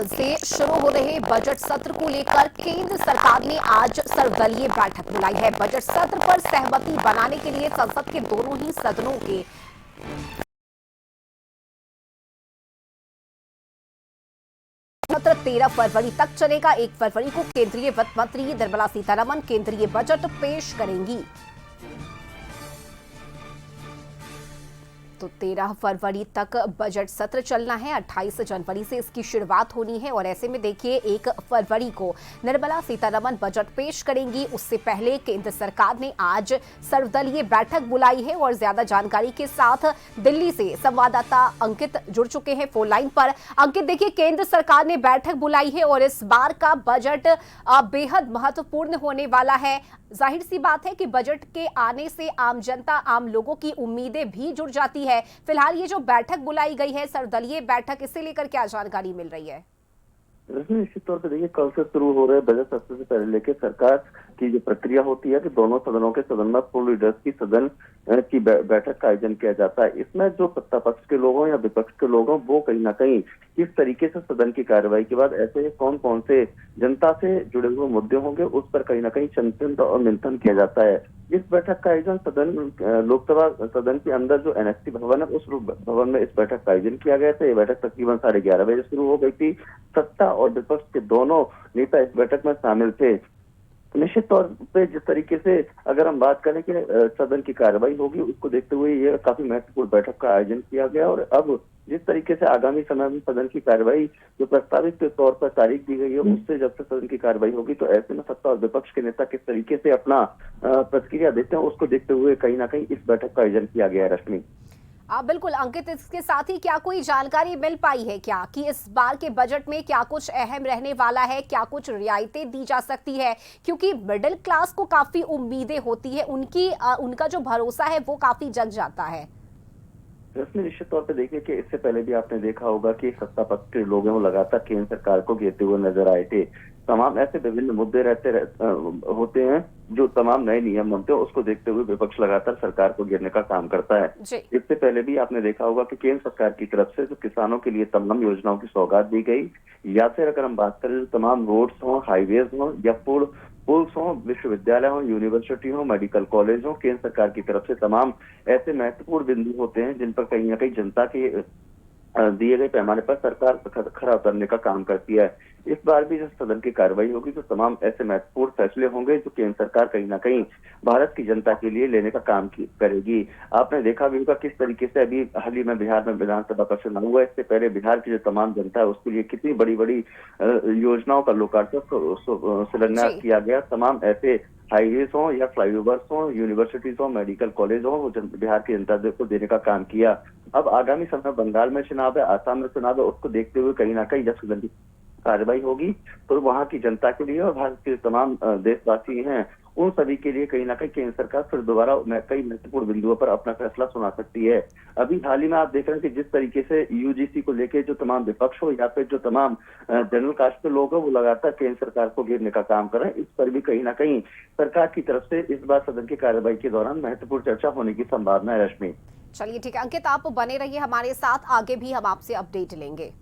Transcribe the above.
कल से शुरू हो रहे बजट सत्र को लेकर केंद्र सरकार ने आज सर्वदलीय बैठक बुलाई है। बजट सत्र पर सहमति बनाने के लिए संसद के दोनों ही सदनों के सत्र 13 फरवरी तक चलेगा। 1 फरवरी को केंद्रीय वित्त मंत्री निर्मला सीतारमण केंद्रीय बजट पेश करेंगी। तो 13 फरवरी तक बजट सत्र चलना है। 28 जनवरी से इसकी शुरुआत होनी है और ऐसे में देखिए 1 फरवरी को निर्मला सीतारमण बजट पेश करेंगी। उससे पहले केंद्र सरकार ने आज सर्वदलीय बैठक बुलाई है और ज्यादा जानकारी के साथ दिल्ली से संवाददाता अंकित जुड़ चुके हैं फोन लाइन पर। अंकित, देखिए केंद्र सरकार ने बैठक बुलाई है और इस बार का बजट बेहद महत्वपूर्ण होने वाला है। जाहिर सी बात है कि बजट के आने से आम जनता, आम लोगों की उम्मीदें भी जुड़ जाती है। फिलहाल ये जो बैठक बुलाई गई है सर्वदलीय बैठक, इसे लेकर क्या जानकारी मिल रही है? निश्चित तौर पर देखिए कल से शुरू हो रहे बजट सत्र से पहले लेकर सरकार की जो प्रक्रिया होती है कि दोनों सदनों के सदन में फुल लीडर्स की सदन की बैठक का आयोजन किया जाता है। इसमें जो सत्ता पक्ष के लोग हों या विपक्ष के लोग हों, वो कहीं ना कहीं किस तरीके से सदन की कार्रवाई के बाद ऐसे कौन कौन से जनता से जुड़े हुए मुद्दे होंगे, उस पर कहीं ना कहीं चिंतन और मंथन किया जाता है। इस बैठक का आयोजन सदन लोकसभा सदन के अंदर जो एनएससी भवन है, उस भवन में इस बैठक का आयोजन किया गया था। ये बैठक तकरीबन 11:30 बजे शुरू हो गई थी। सत्ता और विपक्ष के दोनों नेता इस बैठक में शामिल थे। निश्चित तौर पे जिस तरीके से अगर हम बात करें कि सदन की कार्रवाई होगी, उसको देखते हुए ये काफी महत्वपूर्ण बैठक का आयोजन किया गया और अब जिस तरीके से आगामी समय में सदन की कार्रवाई जो प्रस्तावित के तौर पर तारीख दी गई है, उससे जब तक सदन की कार्रवाई होगी तो ऐसे में सत्ता और विपक्ष के नेता किस तरीके से अपना प्रतिक्रिया देते हैं, उसको देखते हुए कहीं ना कहीं इस बैठक का आयोजन किया गया है। रश्मि, बिल्कुल अंकित, इसके साथ ही क्या कोई जानकारी मिल पाई है क्या कि इस बार के बजट में क्या कुछ अहम रहने वाला है, क्या कुछ रियायतें दी जा सकती है? क्योंकि मिडिल क्लास को काफी उम्मीदें होती है, उनका जो भरोसा है वो काफी जग जाता है। इसमें निश्चित तौर पर देखिए कि इससे पहले भी आपने देखा होगा कि सत्ता पक्ष के लोग लगातार केंद्र सरकार को घेरते हुए नजर आए थे। तमाम ऐसे विभिन्न मुद्दे होते हैं जो तमाम नए नियम बनते हैं, उसको देखते हुए विपक्ष लगातार सरकार को घेरने का काम करता है। इससे पहले भी आपने देखा होगा कि केंद्र सरकार की तरफ से जो किसानों के लिए तमाम योजनाओं की सौगात दी गई, या फिर अगर हम बात करें तो तमाम रोड्स हों, हाईवेज हों या पुल्स हों, विश्वविद्यालय हों, यूनिवर्सिटी हो, मेडिकल कॉलेज हो, केंद्र सरकार की तरफ से तमाम ऐसे महत्वपूर्ण बिंदु होते हैं जिन पर कहीं ना कहीं जनता के दिए गए पैमाने पर सरकार खरा उतरने का काम करती है। इस बार भी जब सदन की कार्रवाई होगी तो तमाम ऐसे महत्वपूर्ण फैसले होंगे जो केंद्र सरकार कहीं ना कहीं भारत की जनता के लिए लेने का काम करेगी। आपने देखा भी होगा किस तरीके से अभी हाल ही में बिहार में विधानसभा का चुनाव हुआ। इससे पहले बिहार की जो तमाम जनता है उसके लिए कितनी बड़ी बड़ी योजनाओं का लोकार्पण शिलान्यास किया गया। तमाम ऐसे हाईवेज हो या फ्लाईओवर्स हो, यूनिवर्सिटीज हो, मेडिकल कॉलेज हो, बिहार की जनता को देने का काम किया। अब आगामी समय बंगाल में चुनाव है, आसाम में चुनाव है, उसको देखते हुए कहीं ना कहीं जब सदन की कार्रवाई होगी तो वहां की जनता के लिए और भारत के तमाम देशवासी हैं उन सभी के लिए कहीं ना कहीं केंद्र सरकार फिर दोबारा कई महत्वपूर्ण बिंदुओं पर अपना फैसला सुना सकती है। अभी हाल ही में आप देख रहे हैं कि जिस तरीके से यूजीसी को लेकर जो तमाम विपक्ष हो या फिर जो तमाम जनरल कास्ट के लोग हैं वो लगातार केंद्र सरकार को घेरने का काम कर रहे हैं। इस पर भी कहीं ना कहीं सरकार की तरफ से इस बार सदन की कार्रवाई के दौरान महत्वपूर्ण चर्चा होने की संभावना है। रश्मि, चलिए ठीक है अंकित, आप बने रहिए हमारे साथ, आगे भी हम आपसे अपडेट लेंगे।